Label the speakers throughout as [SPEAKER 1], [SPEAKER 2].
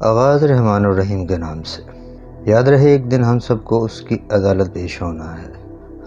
[SPEAKER 1] آغاز رحمان الرحیم کے نام سے۔ یاد رہے ایک دن ہم سب کو اس کی عدالت پیش ہونا ہے۔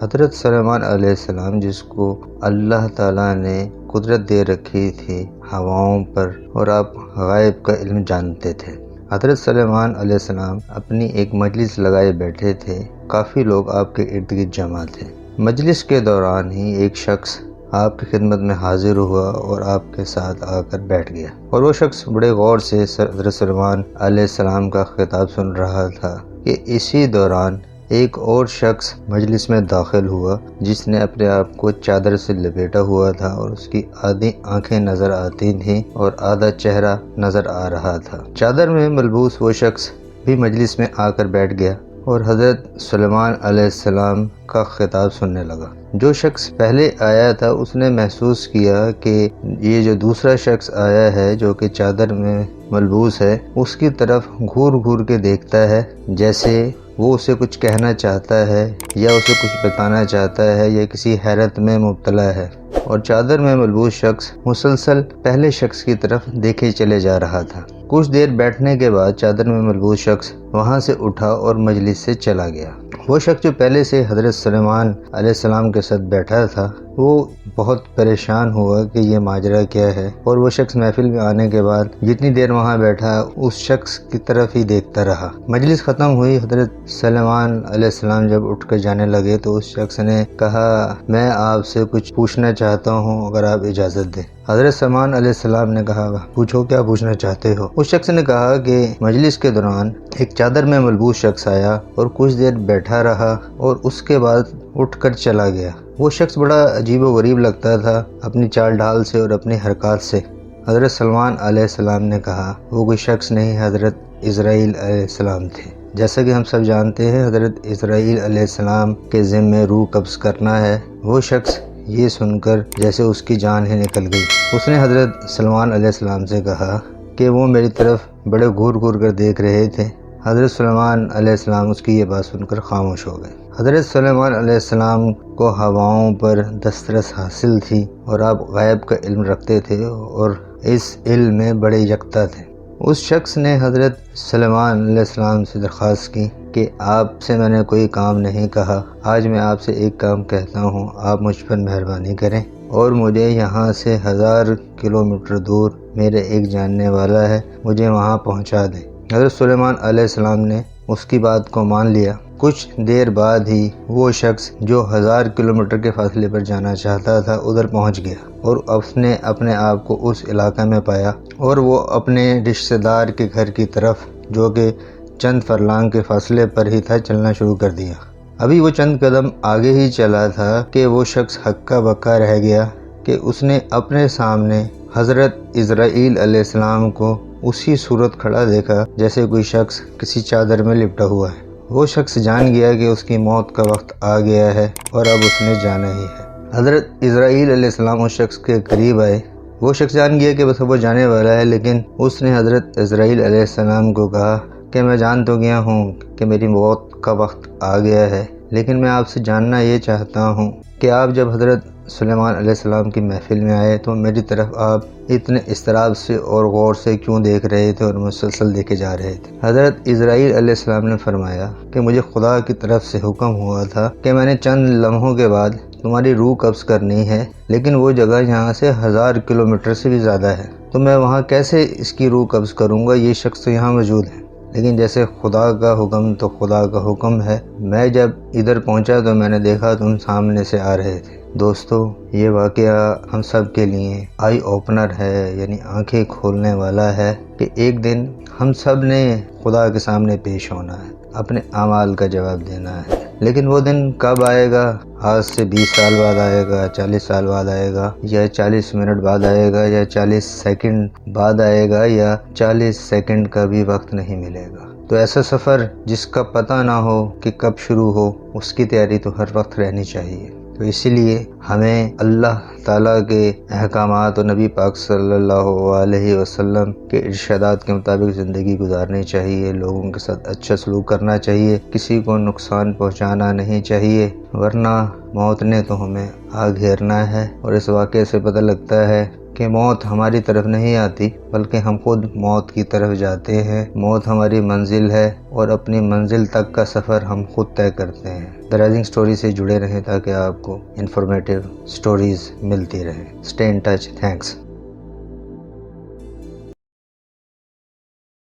[SPEAKER 1] حضرت سلیمان علیہ السلام، جس کو اللہ تعالیٰ نے قدرت دے رکھی تھی ہواؤں پر، اور آپ غائب کا علم جانتے تھے۔ حضرت سلیمان علیہ السلام اپنی ایک مجلس لگائے بیٹھے تھے۔ کافی لوگ آپ کے ارد گرد جمع تھے۔ مجلس کے دوران ہی ایک شخص آپ کی خدمت میں حاضر ہوا اور آپ کے ساتھ آ کر بیٹھ گیا، اور وہ شخص بڑے غور سے حضرت سلیمان علیہ السلام کا خطاب سن رہا تھا کہ اسی دوران ایک اور شخص مجلس میں داخل ہوا، جس نے اپنے آپ کو چادر سے لپیٹا ہوا تھا، اور اس کی آدھی آنکھیں نظر آتی تھیں اور آدھا چہرہ نظر آ رہا تھا۔ چادر میں ملبوس وہ شخص بھی مجلس میں آ کر بیٹھ گیا اور حضرت سلیمان علیہ السلام کا خطاب سننے لگا۔ جو شخص پہلے آیا تھا اس نے محسوس کیا کہ یہ جو دوسرا شخص آیا ہے جو کہ چادر میں ملبوس ہے، اس کی طرف گھور گھور کے دیکھتا ہے، جیسے وہ اسے کچھ کہنا چاہتا ہے یا اسے کچھ بتانا چاہتا ہے یا کسی حیرت میں مبتلا ہے، اور چادر میں ملبوس شخص مسلسل پہلے شخص کی طرف دیکھے چلے جا رہا تھا۔ کچھ دیر بیٹھنے کے بعد چادر میں ملبوس شخص وہاں سے اٹھا اور مجلس سے چلا گیا۔ وہ شخص جو پہلے سے حضرت سلیمان علیہ السلام کے ساتھ بیٹھا تھا، وہ بہت پریشان ہوا کہ یہ ماجرا کیا ہے، اور وہ شخص محفل میں آنے کے بعد جتنی دیر وہاں بیٹھا اس شخص کی طرف ہی دیکھتا رہا۔ مجلس ختم ہوئی، حضرت سلیمان علیہ السلام جب اٹھ کر جانے لگے تو اس شخص نے کہا، میں آپ سے کچھ پوچھنا چاہتا ہوں اگر آپ اجازت دیں۔ حضرت سلیمان علیہ السلام نے کہا، پوچھو کیا پوچھنا چاہتے ہو۔ اس شخص نے کہا کہ مجلس کے دوران ایک چادر میں ملبوس شخص آیا اور کچھ دیر بیٹھا رہا اور اس کے بعد اٹھ کر چلا گیا۔ وہ شخص بڑا عجیب و غریب لگتا تھا اپنی چال ڈھال سے اور اپنی حرکات سے۔ حضرت سلیمان علیہ السلام نے کہا، وہ کوئی شخص نہیں، حضرت اسرائیل علیہ السلام تھے۔ جیسا کہ ہم سب جانتے ہیں حضرت اسرائیل علیہ السلام کے ذمے روح قبض کرنا ہے۔ وہ شخص یہ سن کر جیسے اس کی جان ہی نکل گئی۔ اس نے حضرت سلیمان علیہ السلام سے کہا کہ وہ میری طرف بڑے گھور گھور کر دیکھ رہے تھے۔ حضرت سلیمان علیہ السلام اس کی یہ بات سن کر خاموش ہو گئے۔ حضرت سلیمان علیہ السلام کو ہواؤں پر دسترس حاصل تھی، اور آپ غیب کا علم رکھتے تھے اور اس علم میں بڑے یکتا تھے۔ اس شخص نے حضرت سلیمان علیہ السلام سے درخواست کی کہ آپ سے میں نے کوئی کام نہیں کہا، آج میں آپ سے ایک کام کہتا ہوں، آپ مجھ پر مہربانی کریں اور مجھے یہاں سے 1000 کلومیٹر دور میرے ایک جاننے والا ہے، مجھے وہاں پہنچا دیں۔ حضرت سلیمان علیہ السلام نے اس کی بات کو مان لیا۔ کچھ دیر بعد ہی وہ شخص جو 1000 کلومیٹر کے فاصلے پر جانا چاہتا تھا ادھر پہنچ گیا، اور اس نے اپنے آپ کو اس علاقے میں پایا، اور وہ اپنے رشتہ دار کے گھر کی طرف جو کہ چند فرلانگ کے فاصلے پر ہی تھا چلنا شروع کر دیا۔ ابھی وہ چند قدم آگے ہی چلا تھا کہ وہ شخص ہکا بکا رہ گیا کہ اس نے اپنے سامنے حضرت اسرائیل علیہ السلام کو اسی صورت کھڑا دیکھا جیسے کوئی شخص کسی چادر میں لپٹا ہوا ہے۔ وہ شخص جان گیا کہ اس کی موت کا وقت آ گیا ہے اور اب اس نے جانا ہی ہے۔ حضرت اسرائیل علیہ السلام اس شخص کے قریب آئے۔ وہ شخص جان گیا کہ بس وہ جانے والا ہے، لیکن اس نے حضرت اسرائیل علیہ السلام کو کہا کہ میں جان تو گیا ہوں کہ میری موت کا وقت آ گیا ہے، لیکن میں آپ سے جاننا یہ چاہتا ہوں کہ آپ جب حضرت سلیمان علیہ السلام کی محفل میں آئے تو میری طرف آپ اتنے اضطراب سے اور غور سے کیوں دیکھ رہے تھے اور مسلسل دیکھے جا رہے تھے؟ حضرت اسرائیل علیہ السلام نے فرمایا کہ مجھے خدا کی طرف سے حکم ہوا تھا کہ میں نے چند لمحوں کے بعد تمہاری روح قبض کرنی ہے، لیکن وہ جگہ یہاں سے 1000 کلومیٹر سے بھی زیادہ ہے، تو میں وہاں کیسے اس کی روح قبض کروں گا؟ یہ شخص تو یہاں موجود ہے، لیکن جیسے خدا کا حکم تو خدا کا حکم ہے۔ میں جب ادھر پہنچا تو میں نے دیکھا تم سامنے سے آ رہے تھے۔ دوستو، یہ واقعہ ہم سب کے لیے آئی اوپنر ہے، یعنی آنکھیں کھولنے والا ہے کہ ایک دن ہم سب نے خدا کے سامنے پیش ہونا ہے، اپنے اعمال کا جواب دینا ہے۔ لیکن وہ دن کب آئے گا؟ آج سے 20 سال بعد آئے گا، 40 سال بعد آئے گا، یا 40 منٹ بعد آئے گا، یا 40 سیکنڈ بعد آئے گا، یا 40 سیکنڈ کا بھی وقت نہیں ملے گا۔ تو ایسا سفر جس کا پتہ نہ ہو کہ کب شروع ہو، اس کی تیاری تو ہر وقت رہنی چاہیے۔ تو اسی لیے ہمیں اللہ تعالیٰ کے احکامات اور نبی پاک صلی اللہ علیہ وسلم کے ارشادات کے مطابق زندگی گزارنی چاہیے، لوگوں کے ساتھ اچھا سلوک کرنا چاہیے، کسی کو نقصان پہنچانا نہیں چاہیے، ورنہ موت نے تو ہمیں آ گھیرنا ہے۔ اور اس واقعے سے پتہ لگتا ہے کہ موت ہماری طرف نہیں آتی بلکہ ہم خود موت کی طرف جاتے ہیں۔ موت ہماری منزل ہے اور اپنی منزل تک کا سفر ہم خود طے کرتے ہیں۔ دی رائزنگ اسٹوری سے جڑے رہیں تاکہ آپ کو انفارمیٹیو اسٹوریز ملتی رہیں۔ Stay in touch. تھینکس۔